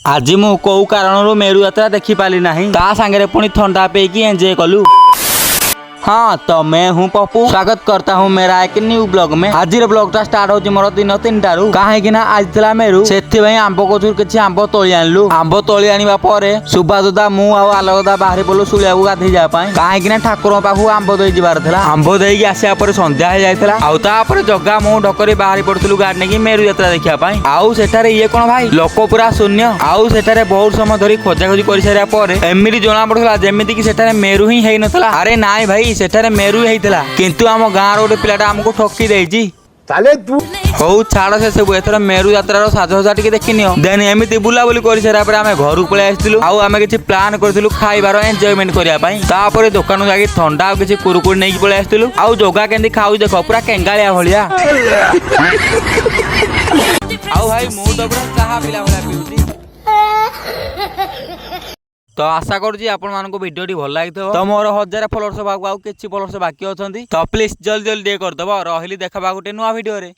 आज मु कौ कारण मेरु यात्रा देखी पाली नहीं ता सांगे पुणी थंडा पेकी एंजॉय कलु। हाँ तो मैं हूँ पप्पू, स्वागत करता हूँ मेरा एक न्यू ब्लॉग में। आज ब्लॉग टा स्टार्ट होची मोर दिन 3टारू कहीं आज थिला मेरु से आंब गछुर किछि आंब तोली आनलु। आंब तोली आनिबा परे सुभादादा मु आ आलोकदा बाहरी पलु सुलिया गाधे जा पाई कहीं ठाकुर पाखु आंब दे जिबार थिला। आंब देकी आसिया परे संध्या हो जाइतिला। आउ तापरे जग्गा मु ढकरी बाहरी पड़थलु गाड़ी नेकी मेरु यात्रा देखिया पाई। आउ सेठारे ये कोन भाई लोक पूरा शून्य। आउ सेठारे बहुत समय धरी खोजाखोजी कर सारिया परे एमिति जणा पड़थला जेमिति कि सेठारे मेरु ही हेइ नथला। अरे नाइ भाई सेठारे मेरु हेइतिला किंतु आम गाँव रो गोटे पिलाटा हमको ठकी देइछि। ताले तू हौ छाड़ से सब एथर मेरु यात्रा साजसजा टिके देखिनियो देन एमिति बुलाबुली कर सारा पर आमे घर पळे आइथिलु। आउ आमे किछि प्लान करथिलु खाइबार एन्जॉयमेंट करिया पई। तापरे दुकान जाके ठंडा आ किछि कुरकुरी नेकी पळे आइथिलु। आउ जोगा केंदी खाउ देखो पूरा केंगालिया भलिया। आउ भाई मु तो पूरा चाहा पिला भलिया पिउछि। तो आशा करुँगी आपण मानक भिडियोटी भल लगी तो मोर 1000 फॉलोअर्स आउ किछि फॉलोअर्स बाकी अछंती तो प्लीज जल्दी जल्दी करदब। रहिली देखा गोटे नुआ भिडियो रे।